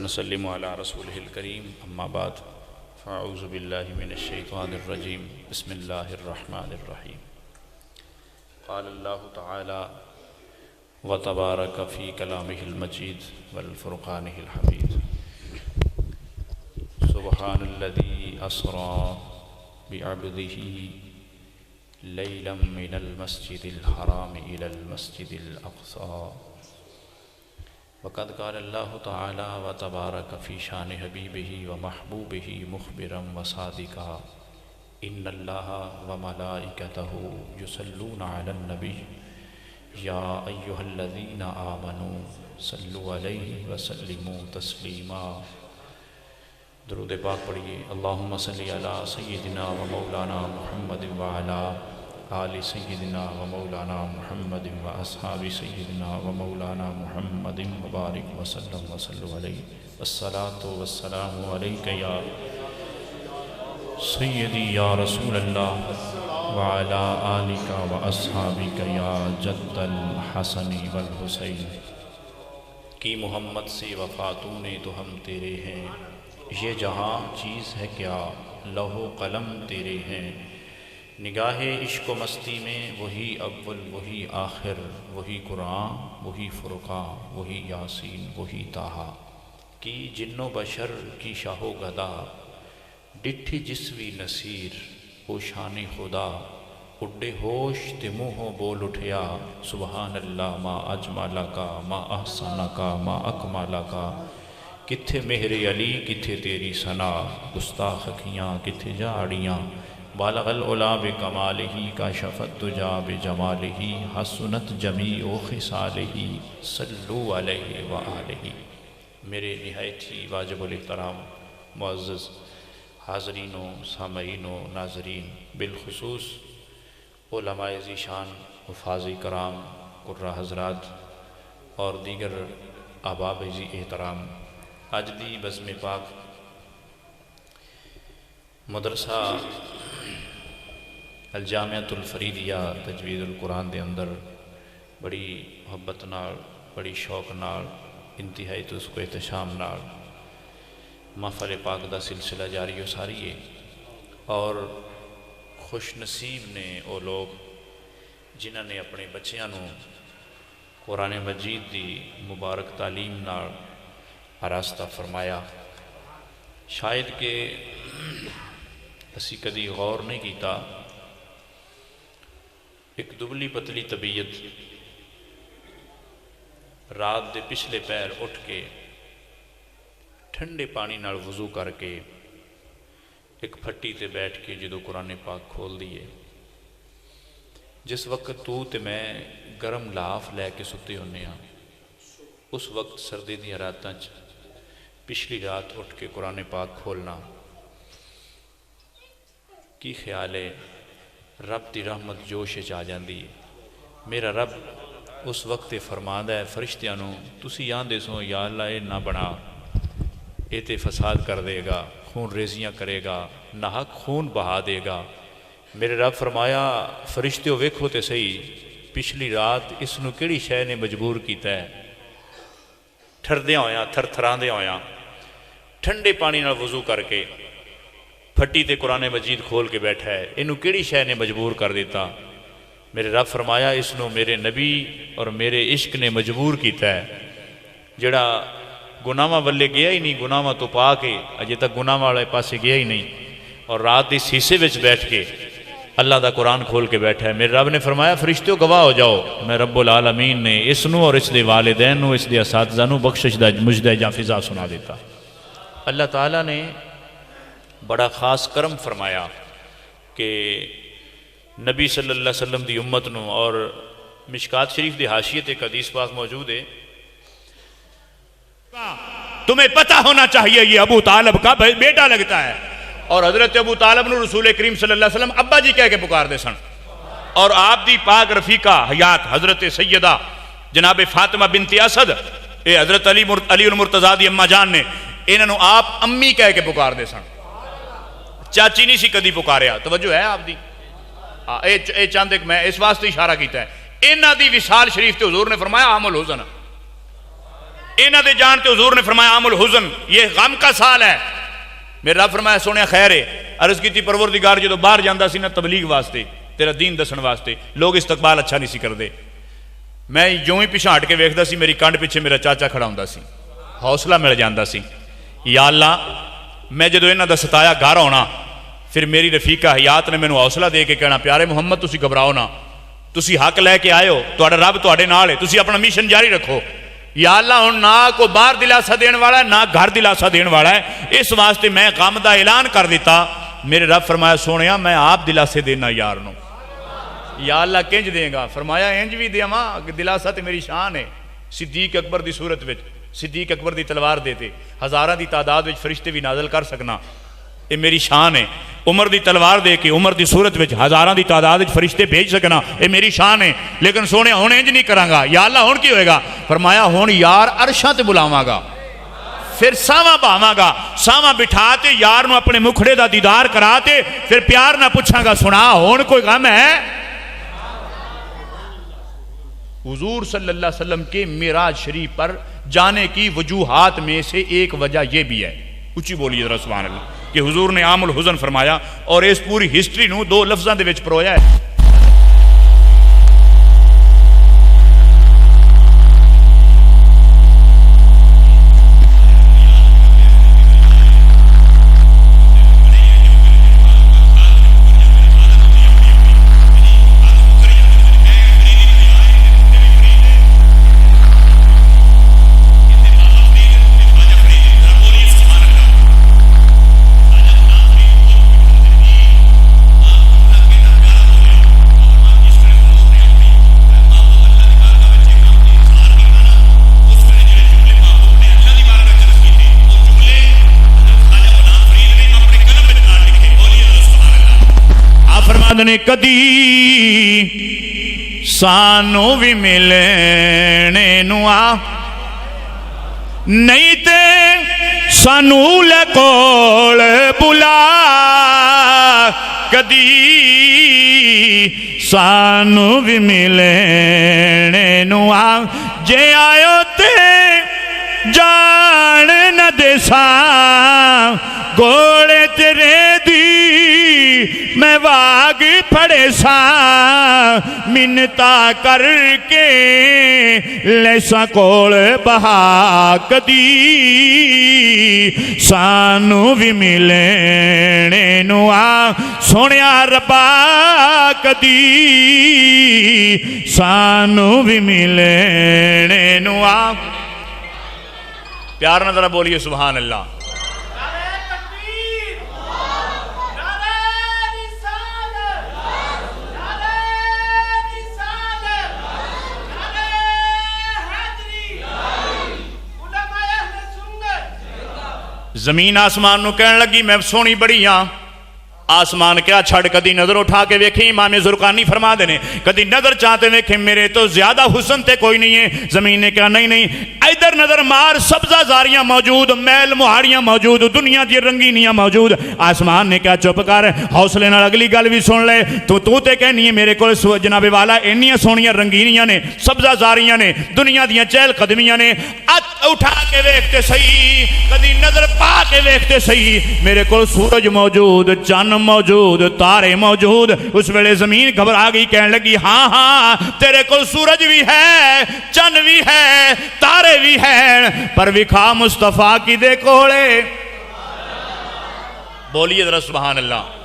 वनसल्लिमु अला रसूलिहिल करीम अम्मा बाद फ़अऊज़ु बिल्लाहि मिनश्शैतानिर रजीम बिस्मिल्लाहिर रहमानिर रहीम। क़ालल्लाहु तआला व तबारक फ़ी कलामिहिल मजीद वल फ़ुरक़ानिहिल हमीद। सुब्हानल्लज़ी अस्रा बिअब्दिही लैलन मिनल मस्जिदिल हराम इलल मस्जिदिल अक़सा। वक़द क़ाल अल्लाहु तआला व तबारक फ़ी शान हबीबिही व महबूबिही मुख़बिरन व सादिक़ा इन्नल्लाहा व मलाइकतहु युसल्लूना अलन नबी या अय्युहल्लज़ीना आमनू सल्लु अलैहि व सल्लिमू तस्लीमा। दुरूद पाक पढ़िए। अल्लाहुम्मा सल्लि अला सय्यिदिना व मौलाना मुहम्मद व अला आलि सय्यिदिना व मौलाना मुहम्मद व अस्हाबि सय्यिदिना व मौलाना मुहम्मद व बारिक व सल्लम व सल्लु अलैहि वस्सलातु वस्सलामु अलैका या सय्यदी या रसूलल्लाह व अला आलिका व अस्हाबिका या जद्दल हसनी वल हुसैन। कि मोहम्मद से वफ़ा तूने तो हम तेरे हैं, ये जहाँ चीज़ है क्या लौहो कलम तेरे हैं। निगाहे इश्क़ मस्ती में वही अव्वल वही आखिर, वही कुरान वही फ़ुरक़ान वही यासीन वही ताहा। कि जिन्नो बशर की शाहो गदा डिठी जिसवी नसीर ओ शान खुदा। उड्डे होश ते मुँहों बोल उठया सुबहान अल्लाह मा अजमाला का मा अहसाना का मा अकमाला का। किथे मेहरे अली किथे तेरी सना, गुस्ताख अखियाँ किथे जाड़ियाँ। बालगल उला बे कमाल ही का शफ़त तुजा बे जमाल ही हसनत जमी ओ खिसाल ही सल्लु अलैहि व आलिही। मेरे निहायत ही वाजिबुल एहतराम मुअज़्ज़ज़ हाज़रीनो सामईनो नाज़रीन, बिलखुसूस उलमाए ज़ीशान हुफ़ाज़ कराम कुर्रा हज़रात और दीगर अहबाब ज़ी एहतराम, अज दी बज़्म पाक मदरसा अल जामिअतुल फ़रीदिया तजवीज़ुल कुरान दे अंदर बड़ी मुहब्बत नाल बड़ी शौक नाल इंतहाई तो उसको एहतशाम नाल महफ़िल पाक दा सिलसिला जारी सारी है। और खुश नसीब ने वो लोग जिन्हों ने अपने बच्चों को कुरान मजीद की मुबारक तालीम नाल आरास्ता फरमाया। शायद कि असी कदी गौर नहीं किया, एक दुबली पतली तबीयत रात के पिछले पैर उठ के ठंडे पानी नाल वज़ू करके एक फट्टी ते बैठ के जो कुरान पाक खोल दिए, जिस वक्त तू तो मैं गर्म लाफ लैके सुते होने हाँ, उस वक्त सर्दी दी रातां च पिछली रात उठ के कुरान पाक खोलना की ख्याल है। रब की रहमत जोश आ जाती है। मेरा रब उस वक्त फरमांदा है फरिश्तियां नूं, तुसीं आंदे सो या अल्लाह ये ना बना, ये तो फसाद कर देगा, खून रेजियाँ करेगा, नाहक खून बहा देगा। मेरे रब फरमाया फरिश्तियों वेखो तो सही, पिछली रात इसनूं किहड़ी शै ने मजबूर किया है, ठरदियां होया थरथरांदियां होया ठंडे पानी नाल वज़ू करके फट्टी ते कुरान मजीद खोल के बैठा है, इनू किहड़ी शै ने मजबूर कर दिता। मेरे रब फरमाया इसनूं मेरे नबी और मेरे इश्क ने मजबूर किया है, जिहड़ा गुनाहां वल्ले गया ही नहीं, गुनाहां तो पा के अजे तक गुनाहां वाले पासे गया ही नहीं, और रात इस शीशे विच बैठ के अल्लाह का कुरान खोल के बैठा है। मेरे रब ने फरमाया फरिश्तियों गवाह हो जाओ, मैं रब्बुल आलमीन ने इसनूं और इसके वालिदैन नूं इसके असातिज़ा नूं बख्शिश दा मुजदा जां फिज़ा सुना दिता। अल्लाह ताला ने बड़ा ख़ास करम फरमाया कि नबी सल्लल्लाहु अलैहि वसल्लम की उम्मत नूं, और मिशकात शरीफ की हाशियत एक हदीस पाक मौजूद है, तुम्हें पता होना चाहिए ये अबू तालब का बेटा लगता है। और हजरत अबू तालब नूं रसूल करीम सल्लल्लाहु अलैहि वसल्लम अब्बा जी कह के पुकारदे सन। और आप दी पाक रफीका हयात हजरत सैयदा जनाब फातिमा बिनती असद, ये हजरत अली उल मुर्तज़ा दी अम्मा जान ने, इन्हों आप अम्मी कह के पुकारदे सन, चाची नहीं सी कदी पुकारिया। तवज्जो है आप दी, ये चाहते मैं इस वास्ते इशारा किया है, इन्हां दी विसाल शरीफ ते हुजूर ने फरमाया आमुल हुज़न, इन्हां दे जान ते हुजूर ने फरमाया आमुल हुज़न, ये गम का साल है। मेरे रब फरमाया सोने खैर है। अर्ज की परवरदिगार जो बाहर जाता सी ना तबलीग वास्ते, तेरा दीन दसन वास्ते, लोग इस्तकबाल अच्छा नहीं सी करते। मैं जो ही पिछा हट के वेखदा सी, मेरी कंध पिछे मेरा चाचा खड़ा हुंदा सी, हौसला मिल जाता सी। या अल्लाह, मैं जो इन्हां दा सताया घर आना, फिर मेरी रफीका हयात ने मैनू हौसला दे के कहना, प्यारे मुहम्मद तुसी घबराओ ना, तुसी हक लैके आए हो, तुहाडा रब तुहाडे नाल है, तुसी अपना मिशन जारी रखो। या अल्लाह, हुण ना को बाहर दिलासा देने वाला है, ना घर दिलासा देने वाला है, इस वास्ते मैं गम का ऐलान कर दिता। मेरे रब फरमाया सोनिया मैं आप दिलासे देना यार नो। या अल्लाह किंज देगा? फरमाया इंज भी देवा, दिलासा तो मेरी शान है। सिद्दीक अकबर की सूरत में, सिद्दीक अकबर की तलवार देते हज़ारां की तादाद में फरिश्ते भी नाजल कर सकना, ये मेरी शान है। उमर की तलवार दे के उमर की सूरत में हज़ारां की तादाद फरिश्ते भेज सकना, ये मेरी शान है। लेकिन सोने हुण इंज नहीं करांगा। या अल्लाह हुण की होएगा? फरमाया हुण यार अरशां ते बुलावांगा, फिर सावा भावांगा, सावा बिठा ते यार नूं अपने मुखड़े का दीदार करा ते फिर प्यार ना पूछांगा, सुना हुण कोई गम है? हुजूर सल्लल्लाहु अलैहि वसल्लम के मिराज शरीफ पर जाने की वजूहात में से एक वजह यह भी है, ऊंची बोलिए जरा सुभान अल्लाह, कि हुजूर ने आमुल हुज़न फरमाया और इस पूरी हिस्ट्री नूं दो लफ्ज़ां दे विच परोया है। ने कदी सानू भी मिलने नू आ, नहीं ते सानू ले कोल बुला, कदी सानू भी मिलने नू आ, जे आयो ते जान न देसा, गोले तेरे दी मैं वाग फड़े सा, मिन्नता करके लैसा कोल बहा, कदी सानू भी मिलने नू आ, सोनिया रब्बा कदी सानू भी मिलने नू आ। प्यार ना जरा बोलिए सुभान अल्लाह। जमीन आसमान नू कहन लगी मैं सोनी बड़ी हाँ। आसमान क्या छड़ कदी नजर उठा के वेखी, इमाम जुरकानी फरमा देने कदी नजर चाहते वेखे मेरे तो ज्यादा हुसन ते कोई नहीं है। जमीन ने कहा नहीं नहीं, इधर नजर मार, सब्जा जारियां मौजूद, मैल मुहाड़ियां मौजूद, दुनिया दी रंगीनियां मौजूद। आसमान ने कहा चुप कर, हौसले नाल अगली गल भी सुन ले। तू ते कहनी है मेरे को जनाबे वाला इन्नियां सोहनियां रंगीनियां ने, सब्जा जारियां ने, दुनिया दियां चहल कदमियां ने, अत उठा के वेखते सही, कदी नजर पा के वेखते सही, मेरे को सूरज मौजूद, चन्न मौजूद, तारे मौजूद। उस वेले जमीन घबरा गई, कहने लगी हाँ हाँ तेरे को सूरज भी है, चन्न भी है, तारे भी है, पर विखा मुस्तफा की दे कोले। बोलिए जरा सुभान अल्लाह।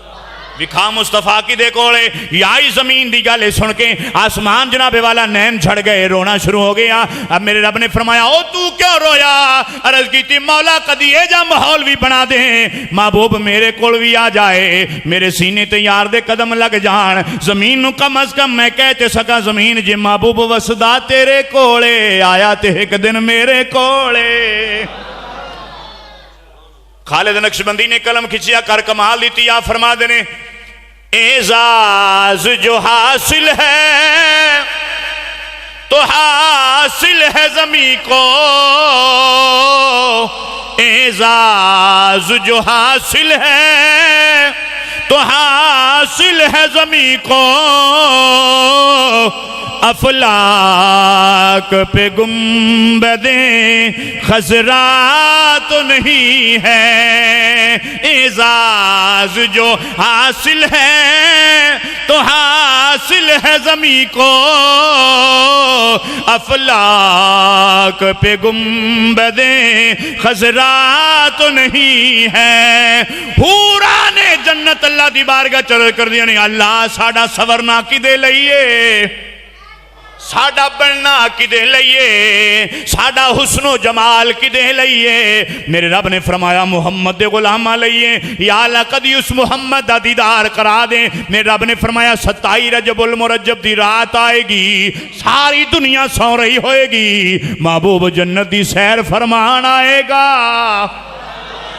विखा मुस्तफा की दे कोले। याई जमीन दी गल सुन के आसमान जनाबे वाला नैन झड़ गए, रोना शुरू हो गया। अब मेरे रब ने फरमाया ओ तू क्यों रोया? अर्ज की मौला कदी ए जा माहौल भी बना दे, महबूब मेरे कोल भी आ जाए, मेरे सीने ते यार दे कदम लग जान। जमीन नू कम अज कम मैं कह ते सका जमीन जे महबूब वसदा तेरे कोले, आया ते एक दिन मेरे कोले। खालिद नक्शबंदी ने कलम खिंचिया कर कमाल दी आ फरमा देने एजाज जो हासिल है तो हासिल है जमी को, एजाज जो हासिल है तो हासिल है ज़मीं को, अफलाक पे गुंबदे खजरा तो नहीं है। एजाज जो हासिल है तो हासिल है ज़मीं को, अफलाक पे गुंबदे खजरा तो नहीं है। हूरा ने जन्नत अल्लाह दी बारगाह चल कर दिया नहीं, अल्लाह साडा सवरना किदे लईए, साडा बनना किदे लईए, साडा हुस्नो जमाल किदे लईए। मेरे रब ने फरमाया मुहम्मद दे गुलामा लईए, या अल्लाह कदी उस मुहम्मद दा दीदार करा दे। मेरे रब ने फरमाया 27 रजबुल मुरज्जब दी रात आएगी, सारी दुनिया सौ रही होएगी, महबूब जन्नत दी सैर फरमान आएगा।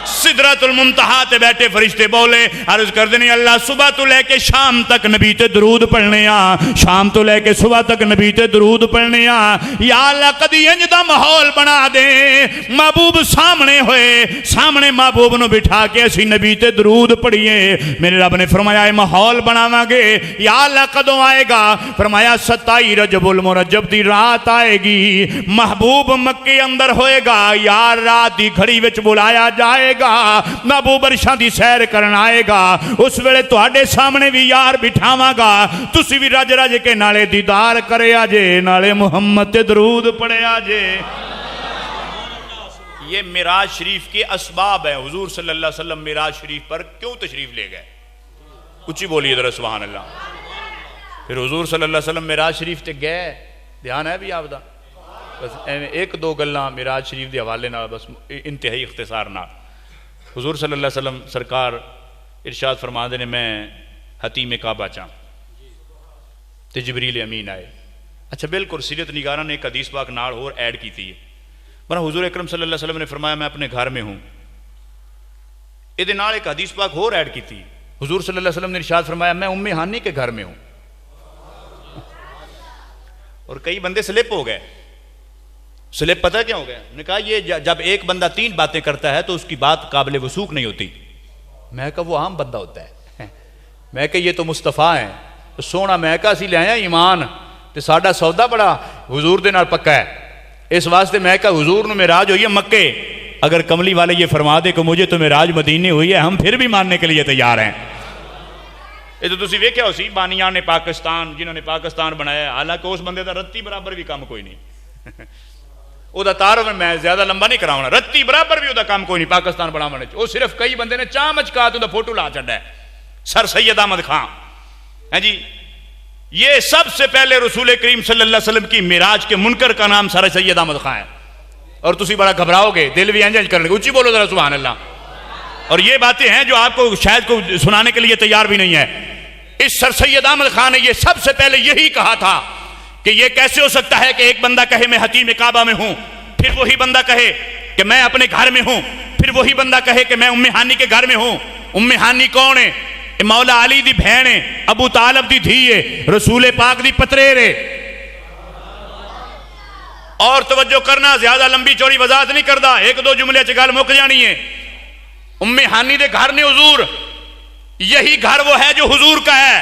सिदरतुल मुंतहा ते बैठे फरिश्ते बोले, अर्ज कर देनी अल्लाह सुबह तो लेके शाम तक नबी ते दरूद पढ़ने आ, शाम तो लेके सुबह तक नबी ते दरूद पढ़ने आ। या अल्लाह कदी इंज दा माहौल बना दे, महबूब सामने होए, सामने महबूब नु बिठा के असी नबी ते दरूद पढ़िए। मेरे रब ने फरमाया ये माहौल बनावांगे। या अल्लाह कदों आएगा? फरमाया 27 रजबुल मुरज्जब दी रात आएगी, महबूब मक्के अंदर होएगा, यार रात दी घड़ी विच बुलाया जाएगा, महबूब अरशां दी सैर करन आएगा। उस वेले तुहाडे सामने भी यार बिठावांगा, तुसी भी रज रज के नाले दीदार करे आजे, नाले मुहम्मद ते दरूद पढ़े आजे। ये मिराज शरीफ के असबाब है। हुजूर सल्लल्लाहु अलैहि वसल्लम मिराज शरीफ पर क्यों तशरीफ ले गए? उच्ची बोलिए जरा सुभान अल्लाह। फिर हुजूर सल्लल्लाहु अलैहि वसल्लम मिराज शरीफ ते गए, ध्यान है भी आपदा? बस एक दो गल्लां मिराज शरीफ के हवाले नाल, बस इंतहाई इख्तिसार नाल। हुजूर सल्लल्लाहु अलैहि वसल्लम सरकार इरशाद फरमाते ने, मैं हतीम काबा चा ते जिबरील अमीन आए। अच्छा बिल्कुल सीरत निगारा ने एक हदीस पाक नाल होर ऐड की थी, वरना हुजूर अकरम सल्लल्लाहु अलैहि वसल्लम ने फरमाया मैं अपने घर में हूँ, ये नाल एक हदीस पाक होर ऐड की थी। हुजूर सल्लल्लाहु अलैहि वसल्लम ने इरशाद फरमाया मैं उम्मे हानी के घर में हूँ। और कई बंदे स्लिप हो गए। स्लिप पता क्या हो गया? उन्होंने कहा ये जब एक बंदा 3 बातें करता है तो उसकी बात काबिल वसूख नहीं होती। मैं कहा वो आम बंदा होता है। मैं कहा ये तो मुस्तफ़ा है, तो सोना मैं कहा असी लिया ईमान, तो साडा सौदा बड़ा हुजूर दे नाल पक्का है, इस वास्ते मैं कहा हुजूर नूं मेराज हुई है मक्के, अगर कमली वाले ये फरमा दे कि मुझे तो मेराज मदीने हुई है, हम फिर भी मानने के लिए तैयार हैं। ये तो तुसीं वेख्या हो सी बानियां ने पाकिस्तान, जिन्होंने पाकिस्तान बनाया, हालांकि उस बंदे का रत्ती बराबर भी काम कोई नहीं। ਉਹਦਾ ਤਾਰਫ मैं ज्यादा लंबा नहीं करावना, रत्ती बराबर भी ਉਹਦਾ काम कोई नहीं पाकिस्तान बनाने च। ਉਹ सिर्फ कई बंदे ने चाह मचका तो फोटो ला छड़ा है, सर सैयद अहमद खां है जी। ये सबसे पहले रसूल करीम सल्लल्लाहु अलैहि वसल्लम की मिराज के मुनकर का नाम सर सैयद अहमद खां है। और तुसी बड़ा घबराओगे, दिल भी इंज करने, ऊंची बोलो जरा सुभान अल्लाह। और ये बातें हैं जो आपको शायद को सुनाने के लिए तैयार भी नहीं है। इस सर सैयद अहमद खां ने ये सबसे पहले यही कहा था कि ये कैसे हो सकता है कि एक बंदा कहे मैं हतीम काबा में हूं, फिर वही बंदा कहे कि मैं अपने घर में हूं, फिर वही बंदा कहे कि मैं उम्मे हानी के घर में हूं। उम्मे हानी कौन है? मौला अली दी बहन है, अबू तालब दी धी है, रसूल पाक दी पतरेर है। और तवज्जो करना, ज्यादा लंबी चौड़ी वजाहत नहीं करता, एक दो जुमले च गल मुक जानी है। उम्मे हानी दे घर ने हुजूर, यही घर वो है जो हुजूर का है।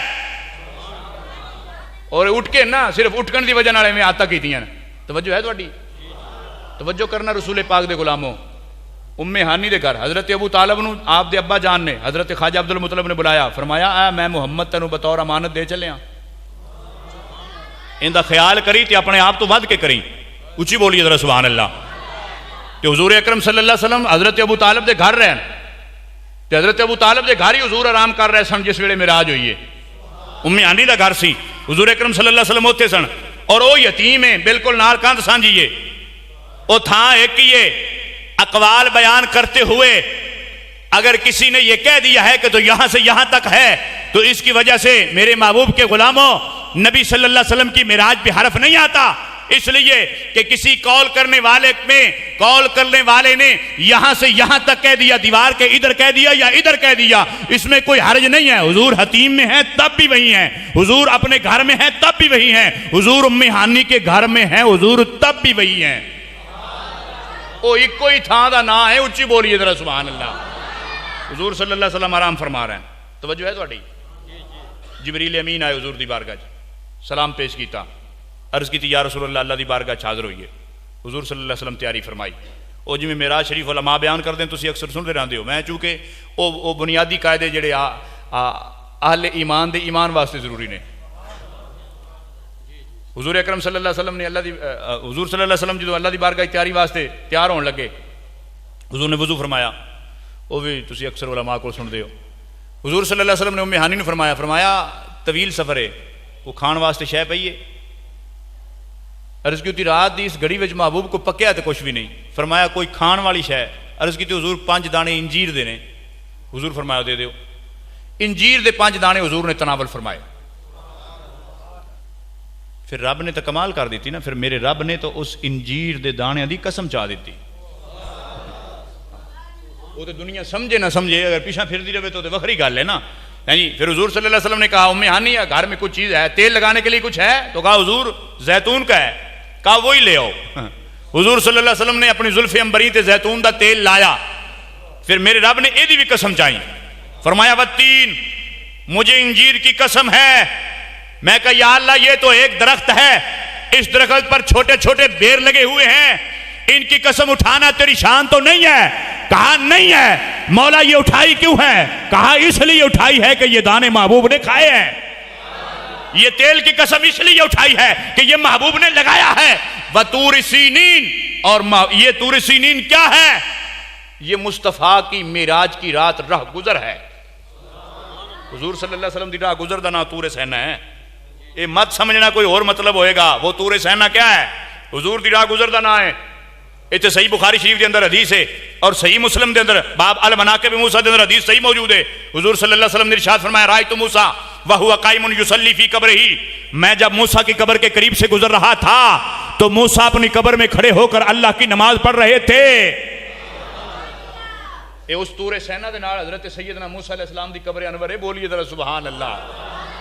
और उठ के ना सिर्फ उठकन की वजह नाल में आदत की तवज्जो है थोड़ी? तवज्जो करना रसूल पाक दे गुलामों, उम्मे हानी दे घर हजरत अबू तालब नूं आप दे अब्बा जान ने हजरत ख्वाजा अब्दुल मुतलब ने बुलाया, फरमाया आ मैं मुहम्मद तेनों बतौर अमानत दे चलिया, इनका ख्याल करी तो अपने आप तो वध के करी। उची बोलिए जरा सुभान अल्लाह। तो हुजूर अकरम सल्लल्लाहु अलैहि वसल्लम हजरत अबू तालब दे घर रहन, तो हजरत अबू तालब दे घर ही हुजूर आराम कर रहे सन जिस वेले मिराज हुई है। उम्मे हानी दा घर सी, हुजूर अकरम सल्लल्लाहु अलैहि वसल्लम उत्थे सन, और वो यतीम है बिल्कुल नाल कंध सांझी है। वो था एक ही है, अकवाल बयान करते हुए अगर किसी ने यह कह दिया है कि तो यहां से यहां तक है, तो इसकी वजह से मेरे महबूब के गुलामों नबी सल्लल्लाहु अलैहि वसल्लम की मिराज पे हरफ नहीं आता, इसलिए कि किसी कॉल करने वाले ने यहां से यहां तक कह दिया, दीवार के इधर कह दिया या इधर कह दिया, इसमें कोई हर्ज नहीं है। हुजूर हतीम में है तब भी वही है, हुजूर अपने घर में है तब भी वही है, हुजूर उम्मे हानी के घर में है हुजूर तब भी वही है। वो इको ही थां दा ना है। उच्ची बोलिए जरा सुभान अल्लाह। हुजूर सल्लल्लाहु अलैहि वसल्लम आराम फरमा रहे हैं। तवज्जो है तुहाडी? जिबरील अमीन आए हुजूर दी बारगाह च, सलाम पेश किया, अर्ज की या रसूलल्लाह अल्लाह दी बारगाह च हाज़र होइए। हुजूर सल्लल्लाहु अलैहि वसल्लम तैयारी फरमाई। वो जिमें मेराज शरीफ उलमा बयान करते हैं, तुसीं अक्सर सुनते रहते हो। मैं चूँकि वो बुनियादी कायदे जिहड़े आहले ईमान दे ईमान वास्ते जरूरी ने। हुजूर अकरम सल्लल्लाहु अलैहि वसल्लम ने हुजूर सल्लल्लाहु अलैहि वसल्लम जो अल्लाह दी बारगाह तैयारी वास्ते तैयार होने लगे, हुजूर ने वजू फरमाया। वो भी तुसीं अक्सर उलमा को सुनते हो। हुजूर सल्लल्लाहु अलैहि वसल्लम ने उम्मे हानी फरमाया, फरमाया तवील सफ़र है, वो खाण वास्ते शह पई है। अर्ज की रात की इस घड़ी में महबूब को पक्या तो कुछ भी नहीं। फरमाया कोई खाण वाली शह। अर्ज की हुजूर 5 दाने इंजीर दे ने। हुजूर फरमाया दे दो। इंजीर दे 5 दाने हुजूर ने तनावल फरमाए। फिर रब ने तो कमाल कर दी ना, फिर मेरे रब ने तो उस इंजीर दे दाणियां दी कसम चा दी। वो तो दुनिया समझे ना समझे, अगर पीछा फिरती रहे तो वखरी गल है ना, है जी। फिर हुजूर सल्लल्लाहु अलैहि वसल्लम ने कहा उम्मे हानी घर में कुछ चीज़ है, तेल लगाने के लिए कुछ है? तो कहा हुजूर जैतून का है। कहा वही ले आओ। हुजूर सल्लल्लाहु अलैहि वसल्लम ने अपनी जुल्फे अंबरी ते जैतून का तेल लाया। फिर मेरे रब ने एदी भी कसम चाही। फरमाया वत्तीन, मुझे इंजीर की कसम है। मैं कहा या अल्लाह ये तो एक दरख्त है, इस दरख्त पर छोटे छोटे बेर लगे हुए हैं, इनकी कसम उठाना तेरी शान तो नहीं है? कहा नहीं है। मौला ये उठाई क्यों है? कहा इसलिए उठाई है कि ये दाने महबूब ने खाए हैं। ये तेल की कसम इसलिए उठाई है कि ये महबूब ने लगाया है। वतूर सीनीन, और ये तूर सीनीन क्या है? ये मुस्तफ़ा की मेराज की रात राह गुजर है। हुजूर सल्लल्लाहु अलैहि वसल्लम दी राह गुजर दा ना तूर सैना है। ये मत समझना कोई और मतलब होएगा। वो तूर सैना क्या है? हुजूर दी राह गुजर दा ना है। इतने सही बुखारी शरीफ के अंदर हदीस है और सही मुस्लिम के अंदर बाब अल मनाकिब मूसा के अंदर हदीस सही मौजूद है। हुजूर सल्लल्लाहु अलैहि वसल्लम ने इरशाद फरमाया रायतु मूसा व हुवा काइमुन युसल्ली फी कब्रिही। मैं जब मूसा की कब्र के करीब से गुजर रहा था तो मूसा अपनी कब्र में खड़े होकर अल्लाह की नमाज पढ़ रहे थे। ये उस तूरे सैना के नाल हजरत सैयदना मूसा अलैहिस्सलाम दी कब्र अनवर है। बोलिए जरा सुभान अल्लाह।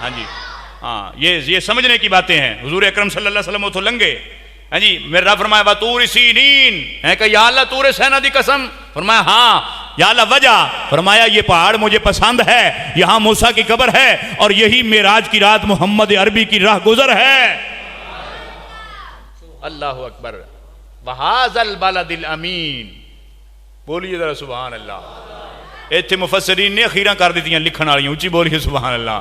हाँ जी, हाँ, ये समझने की बातें हैं। हुजूर अकरम सल्लल्लाहु अलैहि वसल्लम उतो लंघे। हाँ जी, मेरा रब फरमाया व तूर सीनीन है कि या अल्लाह तूर सैना दी कसम। फरमाया हाँ। या अल्लाह वजह? फरमाया ये पहाड़ मुझे पसंद है, यहाँ मूसा की कब्र है और यही मेराज की रात मोहम्मद अरबी की राह गुजर है। अल्लाह अकबर। वहाज़ल बलदिल अमीन। बोलिए जरा सुभान अल्लाह। इत्थे मुफस्सिरीन ने अखीरां कर दी लिखण वाली, उच्ची बोलिए सुभान अल्लाह।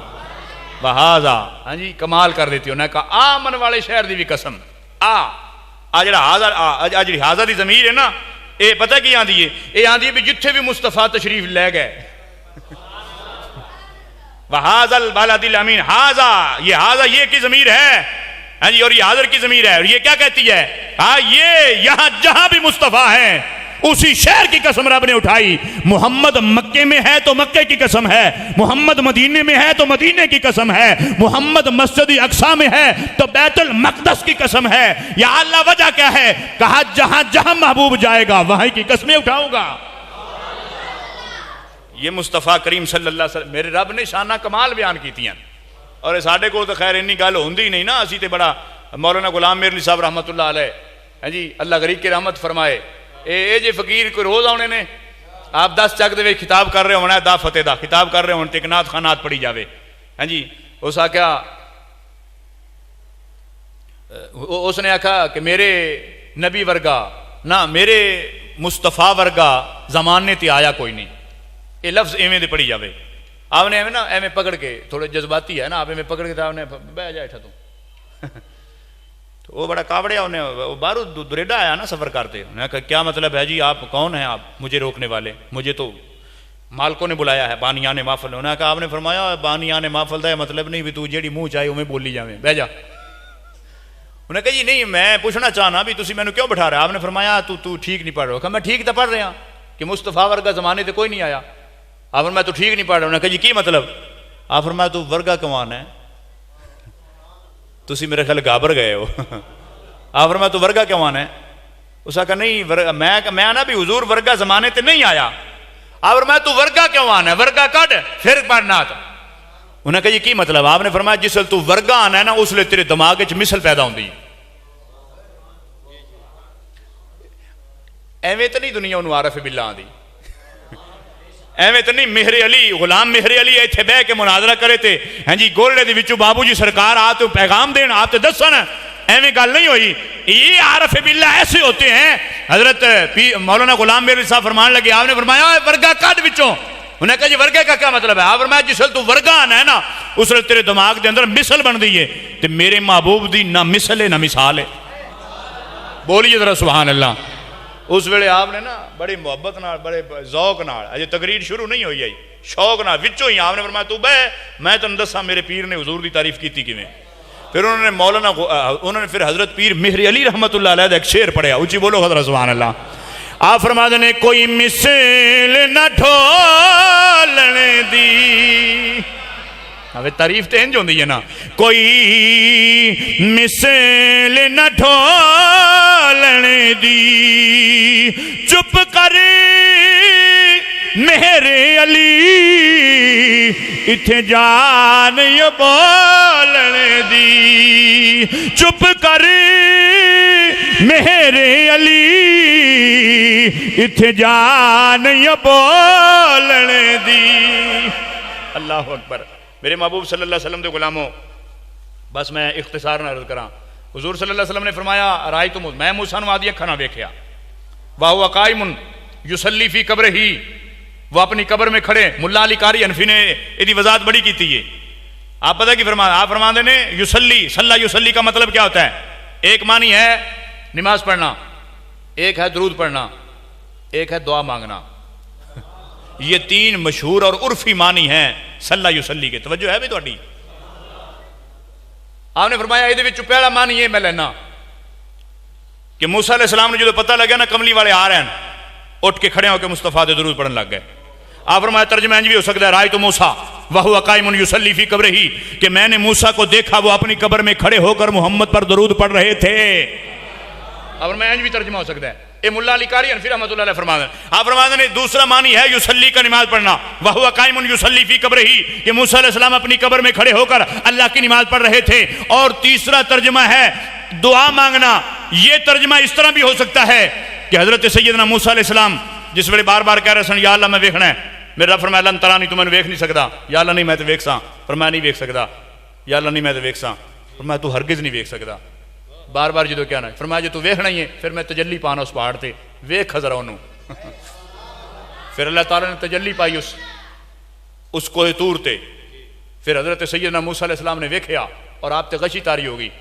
वहाज़ा, हाँ जी, कमाल कर देती। उन्हें कहा आमन वाले शहर की भी कसम। आ जरा हाजा जी हाजा की जमीर है ना, ये पता की आंदी है? ये आंदी है भी जिथे भी मुस्तफा तशरीफ ले गए। वहाज़ल बलदिल अमीन। हाजा, ये हाजा ये की जमीर है। हाँ जी, और ये हाजर की जमीर है। और ये क्या कहती है? हाँ, ये यहां जहां भी मुस्तफा है उसी शहर की कसम रब ने उठाई। मोहम्मद मक्के में है तो मक्के की कसम है, मोहम्मद मदीने में है तो मदीने की कसम है, मोहम्मद मस्जिद अक्सा में है तो बैतुल मक़दस की कसम है। या अल्लाह वजह क्या है? कहा जहां जहां महबूब जाएगा वहीं की कसमें उठाऊंगा। ये मुस्तफ़ा करीम सल्लल्लाहु अलैहि वसल्लम मेरे रब ने शाना कमाल बयान कीतियां। और साडे कोल तो खैर इन्नी गल होंदी नहीं ना। असी तो बड़ा मौलाना गुलाम मेरली साहब रहमतुल्लाह अलैह, है जी, अल्लाह गरीब की रहमत फरमाए। ये जे फकीर कोई रोज आने ने, आप 10 चक दे खिताब कर रहे होना, दा फतेह दा खिताब कर रहे हो तो एक नात खानात पढ़ी जाए। हाँ जी, उस आख्या, उसने आखा कि मेरे नबी वर्गा ना, मेरे मुस्तफा वर्गा जमाने ते आया कोई नहीं। ये लफ्ज एवें दे पढ़ी जाए। आपने एवं ना एवं पकड़ के, थोड़े जज्बाती है ना, आप एवं पकड़ के आपने बह जाए तू तो वो बड़ा कावड़िया, उन्हें बाहरों दुरेडा आया ना सफ़र करते। उन्हें कहा क्या मतलब है जी, आप कौन हैं? आप मुझे रोकने वाले? मुझे तो मालकों ने बुलाया है, बानियान माफल। उन्हें कहा आपने फरमाया बानियान माफल का मतलब नहीं भी तू जेड़ी मुँह चाहे उमें बोली जाए, बह जा। उन्हें कहा जी नहीं, मैं पूछना चाहना भी तुम मैंने क्यों बिठा रहा? आपने फरमाया तू ठीक नहीं पढ़ रहा। कहा मैं ठीक तो पढ़ रहा कि मुस्तफा वर्गा जमाने से कोई नहीं आया। आप मैं तो ठीक नहीं पढ़ रहा। उन्हें कहा जी की मतलब? आप फरमाया तू वर्गा कमान है, तुसी मेरे ख्याल घाबर गए हो। आप फरमाया तू वर्गा कमान है? उसका कहा नहीं मैं ना भी हुजूर वर्गा जमाने ते नहीं आया। आप फरमाया तू वर्गा क्यों आना है? वर्गा कट फिर पढ़ना। उन्हें कहा जी की मतलब? आपने फरमाया जिसल तू वर्गा आना है ना उसले तेरे दिमाग च मिसल पैदा होंगी। एवें तो नहीं दुनिया आरफ बिल्ला आंदी, ਐਵੇਂ ਤਾਂ ਨਹੀਂ मेहरे अली गुलाम मेहरे अली इत्थे बह के मुनाजरा करे थे हाँ जी गोले दे विचों बाबू जी सरकार आप तो पैगाम देन आप तो दसन एवं गल नहीं हुई। ये आरफ बिल्ला ऐसे होते हैं। हजरत मौलाना गुलाम मेहर साहब फरमान लगे आपने फरमाया वर्गा कद विचों उन्हें कहा जी वर्गे का क्या मतलब है। आप फरमाया जिसल तू वर्गा आना है ना उसले तेरे दिमाग के अंदर मिसल बनती है तो मेरे महबूब की ना मिसल है ना मिसाल है। बोलिए जरा सुभान अल्लाह। उस वेले आपने ना बड़ी मुहब्बत नाल बड़े जौक नाल अजे तकरीर शुरू नहीं हुई आई शौक नाल विचों ही आपने फरमाया तू बह मैं तेन दसा मेरे पीर ने हुजूर की तारीफ की किवें। फिर उन्होंने मौलाना उन्होंने फिर हजरत पीर मेहरे अली रहमतुल्लाह अलैह दा एक शेर पढ़िया उची बोलो हजरत सुभान अल्लाह। आप फरमाते ने कोई मिसल न ढोलने दी हमें तारीफ तो इंज होंदी है ना कोई मिसल न ढोलने दी चुप कर मेहरे अली इत्थे जान यो बोलने दी चुप कर मेहरे अली इत्थे जान यो बोलने दी। अल्लाह अकबर। मेरे महबूब सल्लल्लाहु अलैहि वसल्लम के गुलामों बस मैं इख्तिसार न अर्ज करा हुजूर सल्लल्लाहु अलैहि वसल्लम ने फरमाया राय तुम मैं मूसा नूं आदी अखां नाल वेख्या वाह कायमुन युसल्ली फी कब्र ही वो अपनी कब्र में खड़े। मुल्ला अली कारी हनफी ने इसकी वजाहत बड़ी की है। आप पता कि फरमाया आप फरमाते ने युसल्ली सल्ला युसल्ली का मतलब क्या होता है। एक मानी है नमाज पढ़ना एक है दरूद पढ़ना एक है दुआ मांगना। ये तीन मशहूर और उर्फी मानी हैं सल्ला युसल्ली के। तवज्जो है भी थोड़ी। आपने फरमाया ये पहला मानी ये मैं लेना कि मूसा अलैहिस्सलाम ने जो पता लगा ना कमली वाले आ रहे हैं उठ के खड़े होकर मुस्तफा दे दरूद पढ़ने लग गए। आप फरमाया तर्जमा इंज भी हो सकता है राय तो मूसा वह कायमुन युसल्ली फी कब्र ही कि मैंने मूसा को देखा वो अपनी कब्र में खड़े होकर मोहम्मद पर दरूद पढ़ रहे थे। और मैं इंज भी तर्जमा हो सकता है। ये मुल्ला अली कारी हनफी रहमतुल्लाह अलैह फरमाते हैं। आप फरमाते ने दूसरा मानी है युसल्ली का नमाज पढ़ना वह कायमुन युसल्ली फी कब्र ही कि मूसा अलैहिस्सलाम अपनी कब्र में खड़े होकर अल्लाह की नमाज पढ़ रहे थे। और तीसरा तर्जमा है दुआ मांगना। ये तर्जमा इस तरह भी हो सकता है कि हजरत सैयदना मूसा अलैहिस्सलाम जिस वेले बार बार कह रहे सन या अल्लाह मैं वेखना है मेरा फरमाया अल्लाह तरा नहीं तू मैंने वेख नहीं सकता या अल्लाह नहीं मैं तो वेख सा फरमाया नहीं वेख सकता या अल्लाह नहीं मैं तो वेख सा फरमाया तू हरगिज नहीं वेख सकता। बार बार जो कहना है फरमाया जो तू वेखना ही है फिर मैं तजल्ली पाना उस पहाड़ से वेख जरा उन्होंने। फिर अल्लाह ताला ने तजल्ली पाई उस कोह तूर ते। फिर हजरत सैयदना मूसा अलैहिस्सलाम ने वेख्या और आप ते गशी तारी हो गई।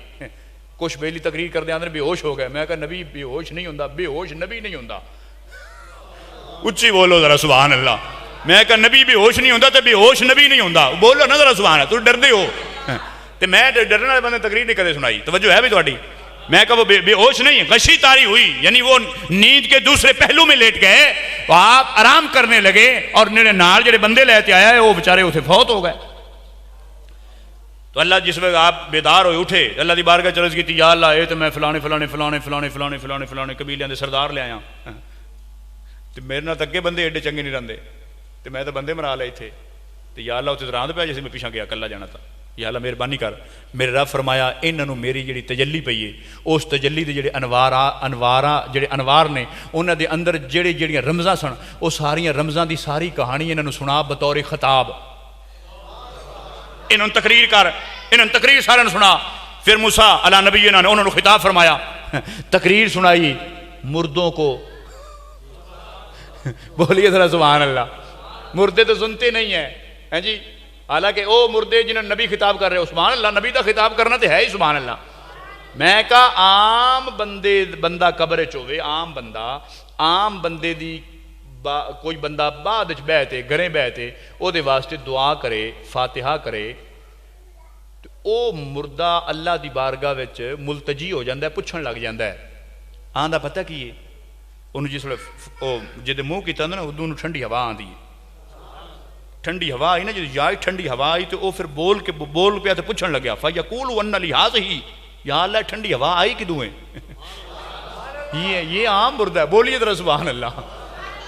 कुछ बेली तकरीर करते अंदर बेहोश हो गए। मैं कहा नबी बेहोश नहीं होंदा बेहोश नबी नहीं होंदा। उच्ची बोलो जरा सुभान अल्लाह। मैं कहा नबी बेहोश नहीं होंदा तो बेहोश नबी नहीं होंदा। बोलो ना जरा सुभान तुम डरदे हो तो मैं डरने वाले बंदे तकरीर नहीं कदे सुनाई। तवज्जो है भी थोड़ी। मैं कहा वो बेहोश नहीं गशी तारी हुई यानी वो नींद के दूसरे पहलू में लेट गए तो आप आराम करने लगे और मेरे नाल जेडे बंदे लेते आया है वो बेचारे उसे फौत हो गए। तो अल्लाह जिस वक्त आप बेदार हो उठे अल्लाह की बारगाह चरज की या अल्लाह ये तो मैं फलाने फलाने फलाने फलाने फलाने फलाने फलाने कबीलियां के सरदार ले आया तो मेरे नाल अगे बंदे एडे चंगे नहीं रहिंदे तो मैं तो बंदे मरा ले इत्थे तो या अल्लाह उत्ते रांद पै जैसे मैं पिछा गया कला जाना था या अल्लाह मेहरबानी कर। मेरे रब फरमाया इन्होंने मेरी जी तजल्ली पई है उस तजल्ली के जोड़े जोड़े अनवार ने उन्होंने दे अंदर जेड़े जेड़ियां रमज़ां सन वो सारियां रमज़ां की सारी कहानी इन्होंने सुना बतौर खिताब। इन्होंने तकरीर कर इन्होंने तकरीर सारे सुना। फिर मूसा अला नबी ने उन्होंने खिताब फरमाया तकरीर सुनाई मुर्दों को। बोलिए जरा सुभान अल्लाह। मुर्दे तो सुनते नहीं है जी हालांकि वो मुर्दे जिन्होंने नबी खिताब कर रहे हो सुभान अल्लाह नबी का खिताब करना तो है ही सुभान अल्लाह। मैं कहा आम बंदा कब्र च होवे आम बंदे दी कोई बंदा बाद बहते घरें बहते ओदे वास्ते दुआ करे फातिहा करे तो वह मुर्दा अल्लाह की बारगाह विच मुलतजी हो जाता है पुछण लग जाता है आंदा पता की है उन्होंने जिसले जो मूँह किया ना उदू ठंडी हवा आती है। ठंडी हवा आई ना जो याद ठंडी हवा आई तो वह फिर बोल पिया तो पुछण लग्या फा यकूल वन लिहाज ही या अल्लाह ठंडी हवा आई किदू है। ये आम मुर्दा है। बोलिए जरा सुभान अल्लाह।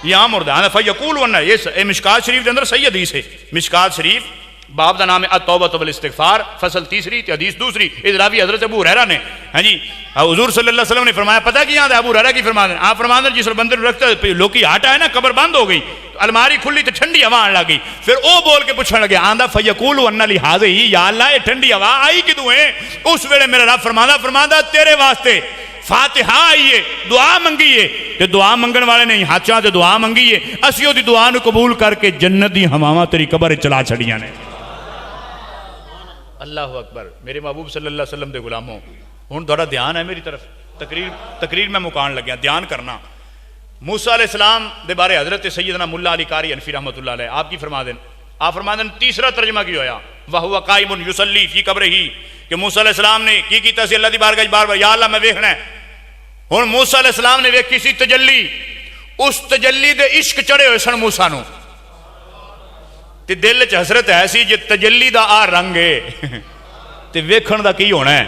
ये आम मुर्दा है फा यकूल वन ये मिशकात शरीफ के अंदर सही हदीस है। मिशकात शरीफ बाब का नाम है अत-तौबा वल इस्तिगफार, फसल तीसरी ते हदीस दूसरी। इस रावी हजरत अबू हुरैरा ने, हाँ जी, हुजूर सल्लल्लाहु अलैहि वसल्लम ने फरमाया, पता क्या है अबू हुरैरा की फरमाते हैं, आप फरमाते हैं जिस बंदे रखते लोकी हट आए ना, कबर बंद हो गई, अलमारी खुली तो ठंडी हवा आने लगी, फिर वो बोल के पूछने लगे आंदा फयकूल अन्ना लिहाज़ ही, या अल्लाह ये ठंडी हवा आई किदू है? उस वेले मेरा रब फरमांदा तेरे वास्ते फातिहा आई है, दुआ मंगी है, ते दुआ मंगण वाले ने हाथों से दुआ मंगी है, असी ओदी दुआ नूं कबूल करके जन्नत दी हवावां तेरी कबर चला छड़ियां ने। अल्लाह अकबर। मेरे महबूब सल्लल्लाहु अलैहि वसल्लम दे गुलामों, हुण तुहाडा ध्यान है मेरी तरफ, तकरीर मैं मुकान लग्या, ध्यान करना। मूसा अलैहिस्सलाम दे बारे हजरत सैयदना मुल्ला अली कारी हनफी रहमतुल्लाह अलैह आप की फरमा देन, आप फरमा देन तीसरा तर्जमा की होया वह हुवा काइमुन युसल्ली फी कब्रिही, कि मूसा अलैहिस्सलाम ने की कीता सी अल्लाह दी बारगाह बार बार, या अल्लाह मैं वेखना है। हुण मूसा अलैहिस्सलाम ने वेखी सी तजल्ली, उस तजल्ली दे इश्क चढ़े हुए सन मूसा नूं, ते दिल च हसरत है सी जे तजल्ली दा आ रंग है ते वेखण दा की होना है।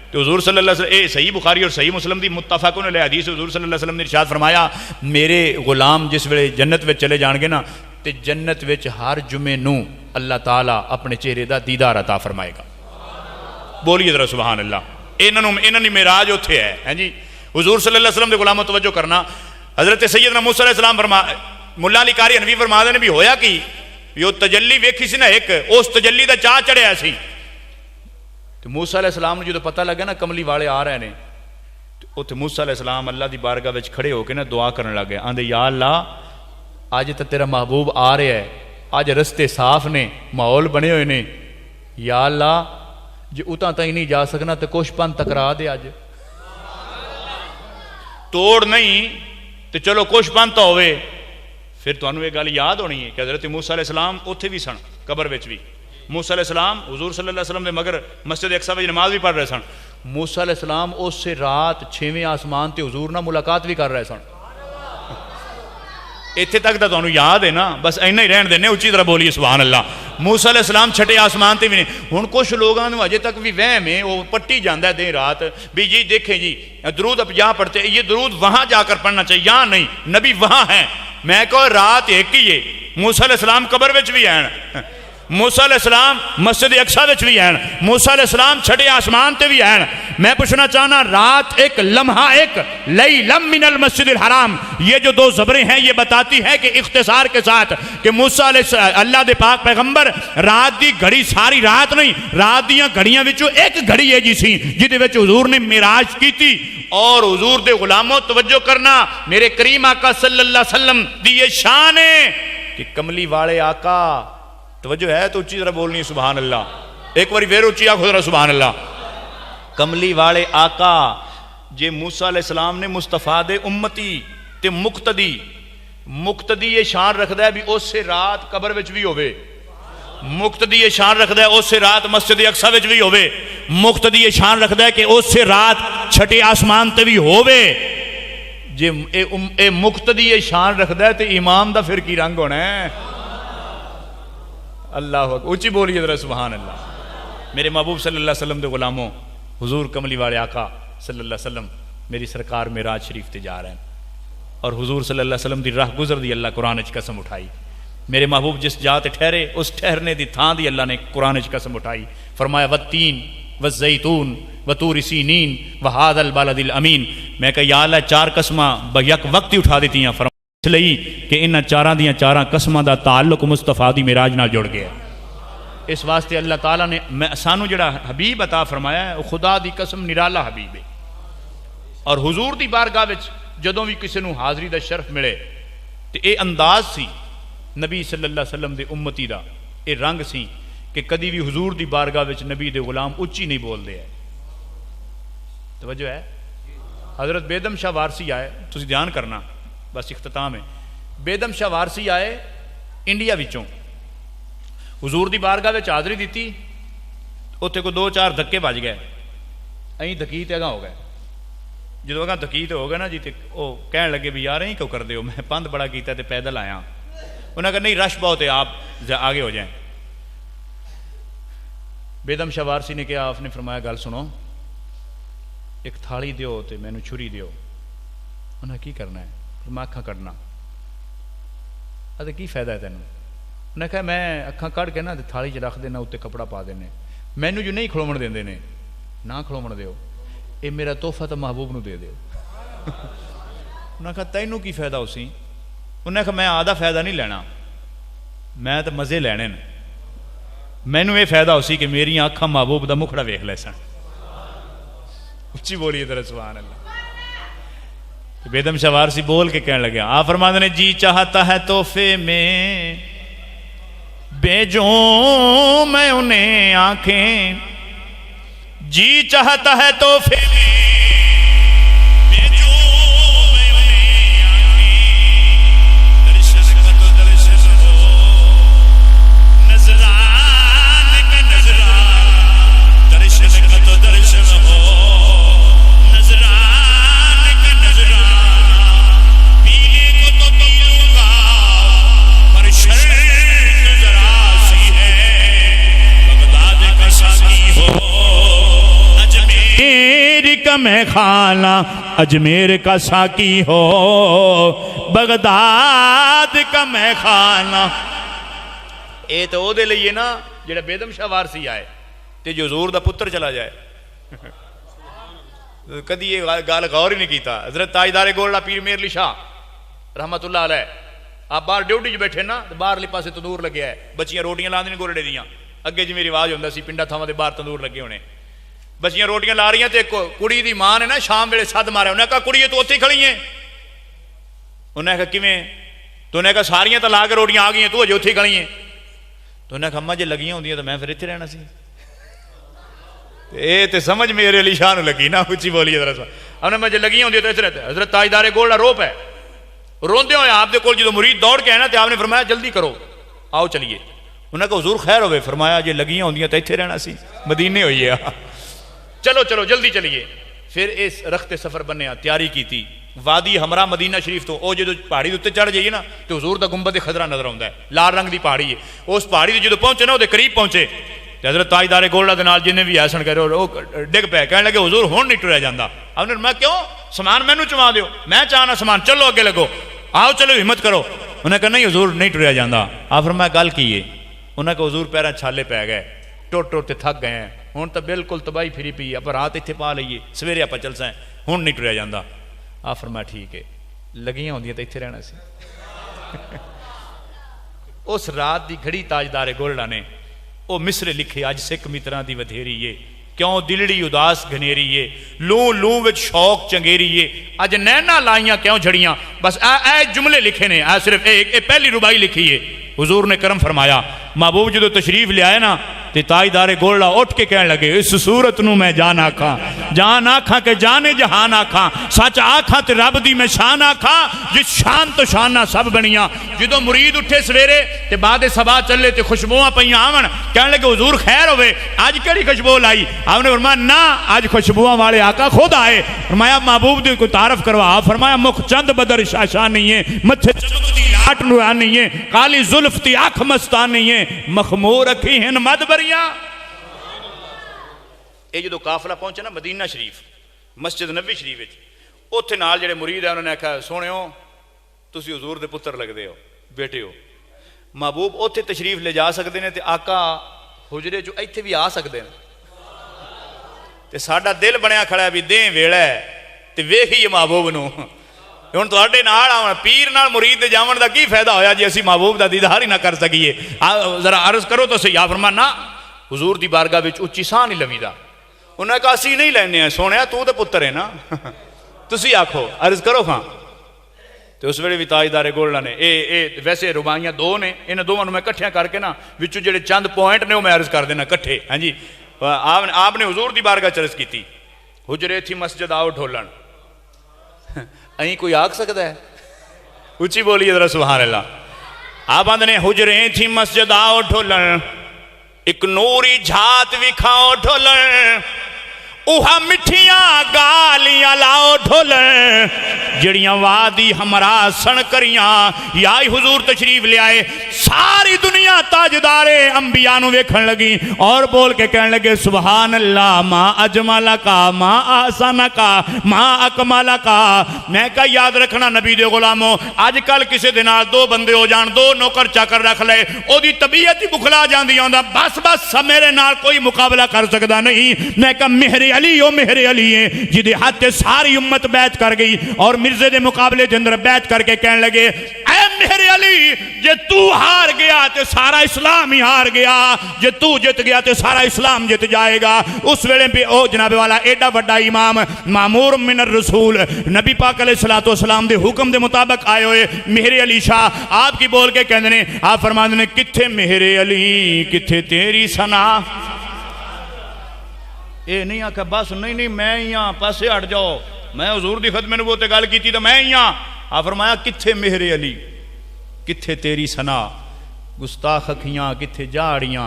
तो हुजूर सल्लल्लाहु अलैहि वसल्लम, सही बुखारी और सही मुस्लिम दी मुत्तफाकुन अलैह हदीस, हुजूर सल्लल्लाहु अलैहि वसल्लम ने इरशाद फरमाया, मेरे गुलाम जिस वेले जन्नत में चले जाणगे ना, ते जन्नत में हर जुमे नूं अल्लाह ताला अपने चेहरे दा दीदार अता फरमाएगा। बोलिए जरा सुभान अल्लाह। इन्हां दी मेराज उत्थे है जी। हुजूर सल्लल्लाहु अलैहि वसल्लम दे गुलामों तवज्जो करना, हजरत सैयदना मूसा अलैहिस्सलाम फरमा, मुल्ला अली कारी हनफी फरमाते ने भी होया कि यो तजल्ली वेखी सी ना एक, उस तजल्ली दा चाह चढ़िया सी। तो मूसा अलैहिस्सलाम नूं जो पता लगा ना कमली वाले आ रहे हैं, तो उत्थे मूसा अलैहिस्सलाम अल्लाह दी बारगाह विच खड़े होकर ना दुआ करन लग गए, आंदे या अल्लाह अज तो तेरा महबूब आ रहा है, अज रस्ते साफ ने, माहौल बने हुए ने, या अल्लाह जे उतां ताईं नहीं जा सकना तो कुछ पंथ टकरा दे, अज तोड़ नहीं तो चलो कुछ पंथ होवे। फिर तुहानूं ये गल याद होनी है कि हज़रत मूसा अलैहिस्सलाम उत्थे भी सन, कबर विच भी। मूसा अलैहिस्सलाम हुजूर सल्लल्लाहु अलैहि वसल्लम दे मगर मस्जिद अक्सा विच नमाज भी पढ़ रहे सन। मूसा अलैहिस्सलाम उस रात 6वें आसमान ते हुजूर नाल मुलाकात भी कर रहे सन। इत्थे तक तो तुहानूं याद है ना, बस इन्ना ही रहन देने, उच्ची तरह बोलिए सुभान अल्लाह। मूसा अलैहिस्सलाम छठे आसमान ते भी नहीं। हुण कुछ लोगों को अजे तक भी वहम है, वो पट्टी जाता है दिन रात भी जी देखें जी दरूद अब यहाँ पढ़ते, ये दरूद वहाँ जाकर पढ़ना चाहिए, यहाँ नहीं, नबी वहाँ है। मैं कहो रात एक ही है, मूसा अलैहिस्सलाम कबर विच भी हैं, मूसा अलैहिस्सलाम मस्जिद अक्सा विच भी हैं, मूसा अलैहिस्सलाम छठे आसमान ते भी हैं। मैं पूछना चाहना रात एक, लम्हा एक, लैलम मिनल मस्जिदिल हराम, ये जो दो ज़बरें हैं ये बताती है कि इख्तिसार के साथ कि मूसा अल्लाह दे पाक पैगंबर रात दी घड़ी सारी रात नहीं, रात दियां घड़ियां विचों एक घड़ी है जी सी जिहदे विच हुजूर ने मिराज की थी। और हुजूर दे गुलामों तवज्जो करना, मेरे करीम आका सल्लल्लाहु अलैहि वसल्लम दी ये शान है कि कमली वाले आका, तवज्जो है तो उच्ची तरह बोलनी सुभान अल्लाह, एक बार फिर उच्ची आखो जरा सुभान अल्लाह। कमली वाले आका जे मूसा अलैहिस्सलाम ने मुस्तफा दे उम्मती ते मुक्तदी ये शान रखदा है भी उस रात कबर विच भी होवे, मुक्तदी ये शान रखदा है उस रात मस्जिद अक्सा विच भी होवे, मुक्तदी ये शान रखदा है कि उस रात छठे आसमान ते भी होवे। जे ए मुक्तदी ये शान रखदा है तो इमाम दा फिर की रंग होना है। अल्लाह ऊंची बोलिए जरा सुभान अल्लाह। मेरे महबूब सल्लल्लाहु अलैहि वसल्लम दे गुलामों, हुजूर कमली वाले आका सल्लल्लाहु अलैहि वसल्लम मेरी सरकार मेराज शरीफ ते जा रहे हैं और हुजूर सल्लल्लाहु अलैहि वसल्लम दी राह गुजर दी अल्लाह कुरान च कसम उठाई। मेरे महबूब जिस जात ठहरे उस ठहरने दी थां दी अल्लाह ने कुरान च कसम उठाई, फरमाया वत्तीन वज़ैतून वतूर सीनीन वहादल बालदिल अमीन। मैं कहा या अल्लाह चार कसमां बयक वक्त ही उठा दी, इसलिए कि इन्हां चारां दियां चारां कसमां दा ताल्लुक मुस्तफा दी मिराज नाल जुड़ गया। इस वास्ते अल्लाह ताला ने सानू जिहड़ा हबीब अता फरमाया है, खुदा दी कसम निराला हबीब है। और हुजूर दी बारगाह विच जदों भी किसी नूं हाज़री दा शरफ मिले तो ये अंदाज सी नबी सल्लल्लाहु अलैहि वसल्लम दे उम्मती दा, ये रंग सी कि कदी भी हुजूर दी बारगाह विच नबी दे गुलाम उच्ची नहीं बोलते है। तवज्जो है। हज़रत बेदम शाह वारसी आए, तुसीं ध्यान करना, बस इख्तिताम है। बेदम शाह वारसी आए इंडिया विचों, हुजूर दी बारगाह विच हाज़री दी, उत्थे को दो चार धक्के बज गए, अं दकीत अगा हो गए। जो अगर दकीत हो गए ना जी, तो वह कह लगे भी यार क्यों कर दो, मैं पंध बड़ा किया तो पैदल आया। उन्हें कहा नहीं रश बहुत है, आप आगे हो जाएं। बेदम शाह वारसी ने कहा, आपने फरमाया गल सुनो, एक थाली दियो तो मैनू छुरी दियो। उन्हें की करना है? मैं अखा कढ़ना। अरे की फायदा है तेन? उन्हें कहा मैं अखा कढ़ के ना थाली च रख देना, उत्ते कपड़ा पा देने, मैनू जो नहीं खलोवन देंदे ने ना खलोवन दिओ, ये मेरा तोहफा तो महबूब नूं दे दिओ। उन्हें कहा तैनू की फायदा उसी? उन्हें कहा मैं आधा फायदा नहीं लेना, मैं तो मज़े लैने न, मैनू ये फायदा उसी कि मेरी अखा महबूब का मुखड़ा वेख लै सन। उच्ची बोलिए तरह सुभान अल्लाह। बेदम शाह वारसी बोल के कहने लगे, आप फरमाते ने जी चाहता है तोहफे में भेजो मैं उन्हें आंखें, जी चाहता है तोहफे में भेजो मैं उन्हें आंखें, दर्शन का तो दर्शन हो, नजरान का नजरान, दर्शन का तो दर्शन हो, नजरान का नजरान, पीने को तो पी लूंगा पर शर्त जरा सी है, बगदाद का साकी हो, अजमेर का मैं खाना, अजमेर का साकी हो, बगदाद का मैं खाना। ये तो ओदे लिए ना जेड़ा बेदम शाह वारसी आए ते जो हजूर दा पुत्र चला जाए। कदी ये गल गौर ही नहीं किया। हजरत ताजदारे गोलड़ा पीर मेरली शाह रहमतुल्लाह अलैह, आप बाहर ड्यूटी च बैठे ना, तो बाहरली पासे तंदूर लगे है, बच्चियां रोटियां ला दी गोलड़े दियां, अगे जिवें रिवाज होंदा सी पिंडा थावां दे बाहर तंदूर लगे होने, बच्चियां रोटियां ला रही, तो कुड़ी दी मां ने ना शाम वेले सद मारिया, उन्हें कहा कुड़िए तू उत्थे खड़ी है, उन्हें कहा किवें, तो उन्हें कहा सारियां तो ला के रोटियां आ गई, तू अजे उत्थे खड़ी है, तो उन्हें कहा अम्मा जे लगियां होंदियां तो मैं फिर इत्थे रहना सी। ये तो समझ मेरे अली शाह लगी ना, उच्ची बोलिए जरा। उन्हें मैं जो लगी होंगी तो इस रहते। हजरत ताजदारे गोलड़ा रोप है, रोंदे हुए आपके कोल जो मुरीद दौड़ के आए ना, तो आपने फरमाया जल्दी करो आओ चलिए। उन्हें कहा हुजूर खैर होवे, फरमाया जे लगियां होंदियां तो इत्थे रहना सी, मदीने होई है, चलो चलो जल्दी चलिए। फिर इस रखते सफर बनया, तैयारी की थी, वादी हमरा मदीना शरीफ तो वो जो पहाड़ी उत्ते चढ़ जाइए ना, तो हुजूर दा गुंबद खदरा नजर आता है, लाल रंग की पहाड़ी है, उस पहाड़ी जो पहुंचे ना वो करीब पहुंचे, हजरत ताजदारे गोलड़ा के नाल जिन्हें भी ऐसा करे डिग पे, कहने लगे हुजूर हुण नहीं टुरिया जाता। आपने मैं क्यों, समान मैनू चवा दो, मैं चाहना समान, चलो अगे लगो, आओ चलो हिम्मत करो। उन्हें कहा नहीं हुजूर नहीं टुरिया जाता। आप फिर मैं गल की है, उन्हें कहा हुजूर पैर छाले पै गए, टुट टुट थक गए हैं, हुण तो बिल्कुल तबाही फिरी पी, आप रात इत्थे पा लीए, सवेरे आप चल सा, हुण नहीं टुरिया जाता। आप फिर मैं ठीक है, लगियां होंदियां तो इत्थे रहना सी। उस रात की घड़ी ताजदारे गोलड़ा ने वो मिसरे लिखे, अज सिख मित्रां दी वधेरी है, क्यों दिलड़ी उदास घनेरी है, लू लू विच शौक चंगेरी है, अज नैना लाइयां क्यों झड़ियां। बस ए जुमले लिखे ने, सिर्फ एक पहली रुबाई लिखी है। हुजूर ने करम फरमाया, महबूब जो तशरीफ ले आए ना, ते ताजदारे गोलड़ा उठ के कहने लगे, इस सूरत नू मैं जान आखा, जान आखा के जाने जहान आखा, सच आखा ते रब दी मैं शान आखा, जिस शान तो शाना सब बनिया। जो मुरीद उठे सवेरे ते बाद सबा चले ते खुशबुआं पईयां आवन, कहने लगे हुजूर खैर होवे, अज केड़ी खुशबू लाई? आपने फरमाया ना, अज खुशबुआं वाले आका खुद आए। फरमाया महबूब दी कोई तारफ करवा। फरमाया मुख चंद बदर शाशा नहीं है, मथे चमकदी लाट नूरानी है, काली जुल्फ ती आंख मस्तानी है, मखमूर अखी हिन मदबरिया। ये जो काफिला पहुंचे ना मदीना शरीफ, मस्जिद नबी शरीफ विच, उत्थे नाल जेड़े मुरीद है उन्होंने आख्या, सोहणिओ तुसीं हुजूर दे पुत्र लगदे हो, बेटे हो, महबूब उत्थे तशरीफ ले जा सकते हैं, ते आका हुजरे चो इत्थे भी आ सकते हैं, ते साडा दिल बनया खड़ा भी दें वेला है ते वेखीए महबूब नूं। हुण तुहाडे नाल आउण, पीर नाल मुरीद दे जावण दा की फायदा होया जे असीं महबूब दा दीदार ही ना कर सकीए। जरा अर्ज करो तो सही। आप फरमाया ना, हुजूर दी बारगाह विच उच्ची साह नहीं लवीदा। उन्हें कहा असीं नहीं लैने हैं, सोहणिया तू तो पुत्र है ना, तुसीं आखो, अर्ज करो खां। तो उस वेले भी ताजदारे गोलड़ा ने ए वैसे रुबाइयां दो ने, इन्हां दोवां नूं मैं इकट्ठियां करके ना विचों जेड़े चंद पॉइंट ने वो मैं अर्ज कर देना इकट्ठे। हाँ जी, आपने हुजूर दी बारगाह च अर्ज की, हुजरे थी मस्जिद आओ ढोलन, अहीं कोई आख सकता है? उच्ची बोलिए जरा सुभान अल्लाह। आप आंदे ने हुजरे थी मस्जिद आओ ढोलन, एक नूरी झात विखाओ ढोलन, उहा मिठियां गालियां लाओ ढोलन, जड़ियां वादी हमरा सन करियां, या हुजूर तशरीफ ले आए, सारी दुनिया ताजदारे अंबिया नूं वेखण लगी और बोल के कहण लगे सुभान अल्लाह मा अजमला का मा आसाना का मा अकमला का। मैं कहा याद रखना नबी दे गुलामो, अजकल किसी दे नाल दो बंदे हो जान, दो नौकर चाकर रख ले, ओदी तबीयत ही बुखला जांदी आंदा बस बस मेरे नाल कोई मुकाबला कर सकदा नहीं। मैं कहा मेहरे अली ओ मेहरे अली है जिदे हाथ ते सारी उम्मत बैत कर गई और मिर्जे दे मुकाबले दे अंदर बैत करके कहण लगे ऐ मेरे अली जे तू हार गया तो सारा इस्लाम ही हार गया, जे तू जित गया तो सारा इस्लाम जित जाएगा। उस वेले पे ओ जनाब वाला एडा वड्डा इमाम मामूर मिनर रसूल नबी पाक अलैहिस्सलातु वस्सलाम दे हुक्म दे मुताबिक आए हुए मेहरे अली शाह आपकी बोल के कहंदे ने, आप फरमांदे ने किथे मेहरे अली किथे तेरी सना। ये नहीं आखा बस नहीं नहीं मैं ही हाँ पासे हट जाओ, मैं हुजूर दी खिदमत नबूवत ते गल कीती तो मैं ही हाँ। आ फरमाया किथे मेहरे अली किथे तेरी सना, गुस्ताख अखियां किथे जाड़ियां।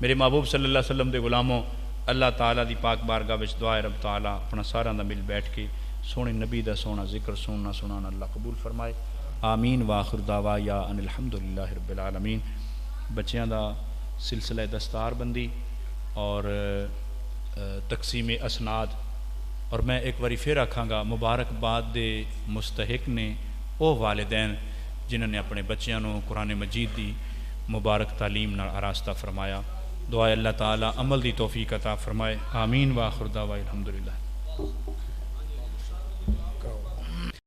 मेरे महबूब सल्लल्लाहु अलैहि वसल्लम दे गुलामों, अल्लाह ताला दी पाक बारगाह विच दुआ रब ताला अपना सारा दा मिल बैठ के सोने नबी दा सोना जिक्र सुनना सुनाना अल्लाह कबूल फरमाए। आमीन व आखिर दावा या अनिल हम्दुलिल्लाहि रब्बिल आलमीन। बच्चियां दा सिलसिला दस्तारबंदी और तकसीम असनाद, और मैं एक बारी फिर आखांगा मुबारकबाद दे मुस्तहिक ने वो वालिदैन जिन्होंने अपने बच्चों को कुरान मजीद की मुबारक तालीम नाल आरास्ता फरमाया। दुआ अल्लाह ताला अमल दी तौफीक अता फरमाए। आमीन व आखिर दावा अल्हम्दुलिल्लाह।